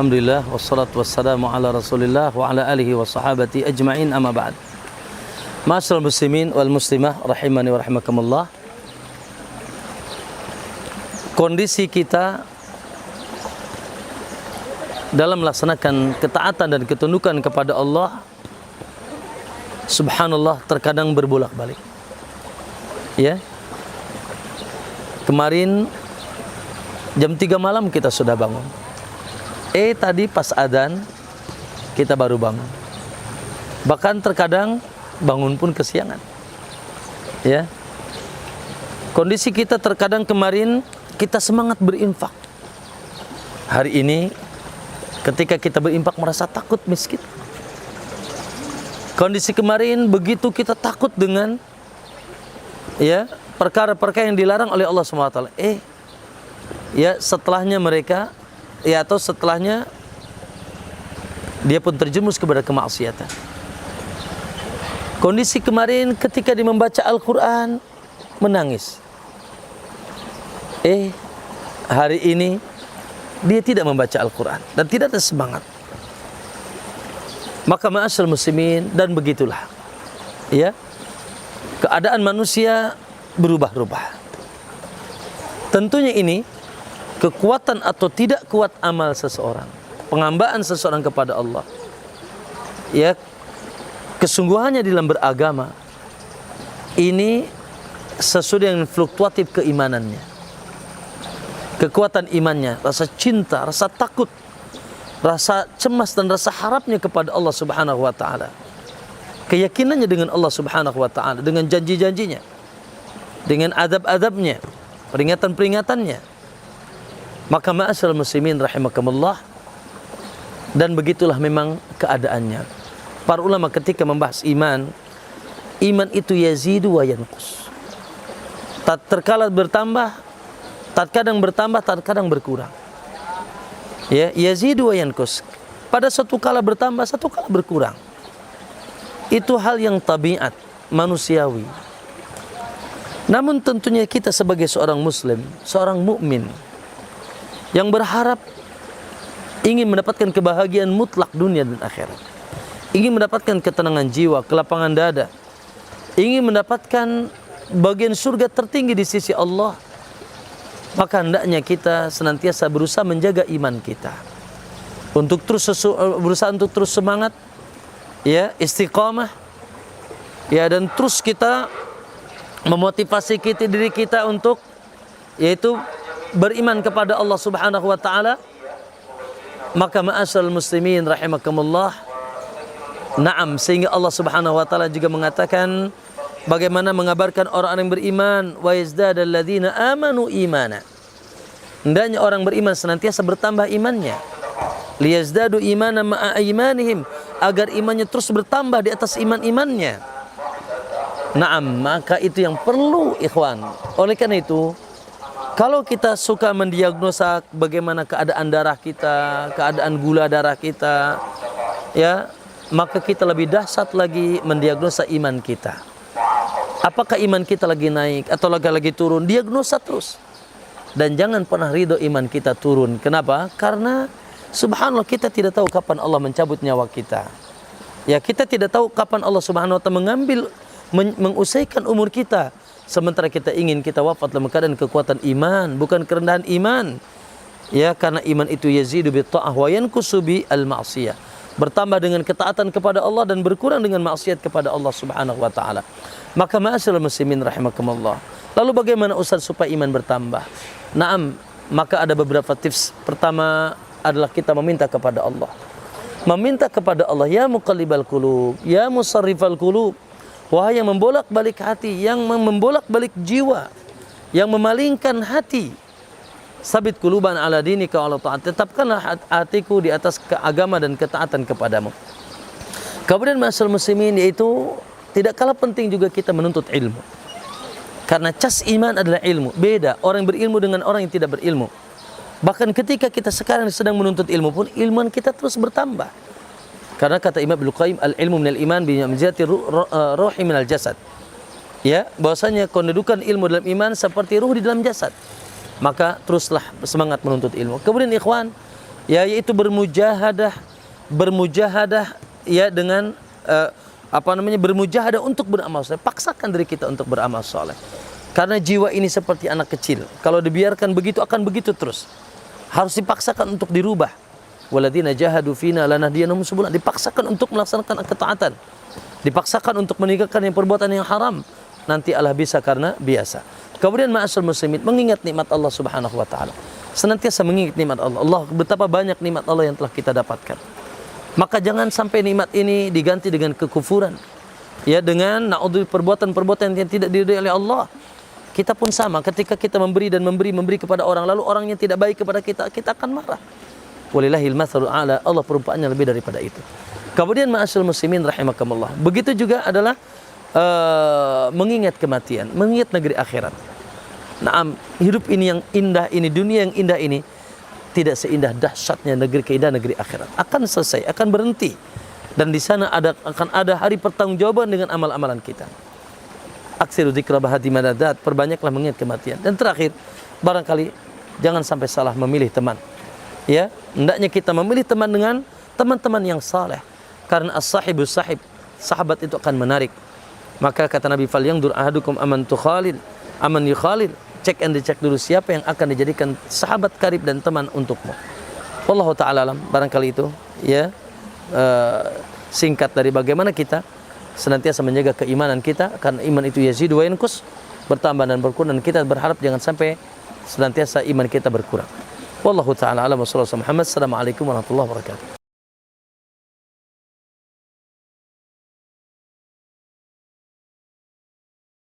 Alhamdulillah wassalatu wassalamu ala Rasulillah wa ala alihi wa sahabati ajma'in, amma ba'd. Ma'asyiral muslimin wal muslimah rahimani wa rahimakumullah. Kondisi kita dalam melaksanakan ketaatan dan ketundukan kepada Allah subhanallah terkadang berbolak-balik. Ya. Kemarin jam 3 malam kita sudah bangun. Tadi pas adzan kita baru bangun. Bahkan terkadang bangun pun kesiangan. Ya. Kondisi kita terkadang kemarin kita semangat berinfak. Hari ini ketika kita berinfak merasa takut miskin. Kondisi kemarin begitu kita takut dengan perkara-perkara yang dilarang oleh Allah SWT. Setelahnya mereka atau setelahnya dia pun terjerumus kepada kemaksiatan. Kondisi kemarin ketika dia membaca Al-Quran menangis. Hari ini dia tidak membaca Al-Quran dan tidak ada semangat. Maka ma'asyiral muslimin, dan begitulah keadaan manusia berubah-ubah. Tentunya ini kekuatan atau tidak kuat amal seseorang, penghambaan seseorang kepada Allah, kesungguhannya dalam beragama ini sesuatu yang fluktuatif keimanannya, kekuatan imannya, rasa cinta, rasa takut, rasa cemas dan rasa harapnya kepada Allah Subhanahu wa taala, keyakinannya dengan Allah Subhanahu wa taala, dengan janji-janjinya, dengan adab-adabnya, peringatan-peringatannya. Maka ma'asyiral muslimin rahimakumullah, dan begitulah memang keadaannya. Para ulama ketika membahas iman itu yazidu wa yanqus. Terkala bertambah, terkadang bertambah, terkadang berkurang. Yazidu wa yanqus. Pada satu kala bertambah, satu kala berkurang. Itu hal yang tabiat, manusiawi. Namun tentunya kita sebagai seorang muslim, seorang mukmin yang berharap ingin mendapatkan kebahagiaan mutlak dunia dan akhirat, ingin mendapatkan ketenangan jiwa, kelapangan dada, ingin mendapatkan bagian surga tertinggi di sisi Allah, maka hendaknya kita senantiasa berusaha menjaga iman kita, untuk terus berusaha untuk terus semangat, istiqamah, dan terus kita memotivasi diri kita untuk yaitu beriman kepada Allah Subhanahu wa taala. Maka ma'asyiral muslimin rahimakumullah, na'am, sehingga Allah Subhanahu wa taala juga mengatakan bagaimana mengabarkan orang yang beriman, wa yazdadal ladzina amanu imana. Hendaknya orang beriman senantiasa bertambah imannya. Liyazdadu imana ma'a imanihim, agar imannya terus bertambah di atas iman-imannya. Na'am, maka itu yang perlu ikhwan. Oleh karena itu, kalau kita suka mendiagnosa bagaimana keadaan darah kita, keadaan gula darah kita, maka kita lebih dahsyat lagi mendiagnosa iman kita. Apakah iman kita lagi naik atau lagi turun? Diagnosa terus. Dan jangan pernah ridho iman kita turun. Kenapa? Karena subhanallah kita tidak tahu kapan Allah mencabut nyawa kita. Kita tidak tahu kapan Allah Subhanahu wa taala mengusaikan umur kita. Sementara kita ingin kita wafat dalam keadaan kekuatan iman, bukan kerendahan iman. Karena iman itu yazidu bi ta'ah wa yanqusu bi al-ma'siyah. Bertambah dengan ketaatan kepada Allah dan berkurang dengan maksiat kepada Allah Subhanahu wa taala. Maka ma'asyiral muslimin rahimakumullah. Lalu bagaimana Ustaz supaya iman bertambah? Naam, maka ada beberapa tips. Pertama adalah kita meminta kepada Allah. Meminta kepada Allah, ya muqallibal qulub, ya musarrifal qulub. Wahai yang membolak-balik hati, yang membolak-balik jiwa, yang memalingkan hati. Sabit quluban ala dinika wa ala ta'at. Tetapkanlah hatiku di atas agama dan ketaatan kepadamu. Kemudian ma'asyiral muslimin, yaitu tidak kalah penting juga kita menuntut ilmu. Karena cas iman adalah ilmu. Beda orang berilmu dengan orang yang tidak berilmu. Bahkan ketika kita sekarang sedang menuntut ilmu pun, ilmuwan kita terus bertambah. Karena kata Imam Ibnu Qayyim, al-ilmu minal iman bi manzilati ruhi minal jasad. Bahwasanya kedudukan ilmu dalam iman seperti ruh di dalam jasad. Maka teruslah semangat menuntut ilmu. Kemudian ikhwan, ya, yaitu bermujahadah ya dengan bermujahadah untuk beramal soleh. Paksakan diri kita untuk beramal soleh. Karena jiwa ini seperti anak kecil. Kalau dibiarkan begitu akan begitu terus. Harus dipaksakan untuk dirubah. Waladina jahadu fina lanahdiyannahum subulana. Dipaksakan untuk melaksanakan ketaatan. Dipaksakan untuk meninggalkan yang perbuatan yang haram. Nanti Allah bisa karena biasa. Kemudian ma'asyiral muslimin, mengingat nikmat Allah Subhanahu wa taala. Senantiasa mengingat nikmat Allah. Allah, betapa banyak nikmat Allah yang telah kita dapatkan. Maka jangan sampai nikmat ini diganti dengan kekufuran. Ya, dengan na'udzubillah perbuatan-perbuatan yang tidak diridhai oleh Allah. Kita pun sama, ketika kita memberi kepada orang, lalu orangnya tidak baik kepada kita, kita akan marah. Walillahil matsalul a'la, Allah perumpamannya lebih daripada itu. Kemudian ma'asyiral muslimin rahimakumullah. Begitu juga adalah mengingat kematian, mengingat negeri akhirat. Naam, hidup ini yang indah ini, dunia yang indah ini tidak seindah dahsyatnya keindahan negeri akhirat. Akan selesai, akan berhenti. Dan di sana akan ada hari pertanggungjawaban dengan amal-amalan kita. Aksiru dzikra bahati madadat, perbanyaklah mengingat kematian. Dan terakhir, barangkali jangan sampai salah memilih teman. Ya, hendaknya kita memilih teman dengan teman-teman yang saleh. Karena as-sahibu sahib, sahabat itu akan menarik. Maka kata Nabi, "Falyanzur ahadukum aman yukhalil." Cek and dicek dulu siapa yang akan dijadikan sahabat karib dan teman untukmu. Wallahu ta'ala alam. Barangkali itu ya singkat dari bagaimana kita senantiasa menjaga keimanan kita, karena iman itu yazidu wa yanqus, bertambah dan berkurang, dan kita berharap jangan sampai senantiasa iman kita berkurang. Wallahu ta'ala alam wa sallallahu alaihi wasallam. Assalamualaikum warahmatullahi wabarakatuh.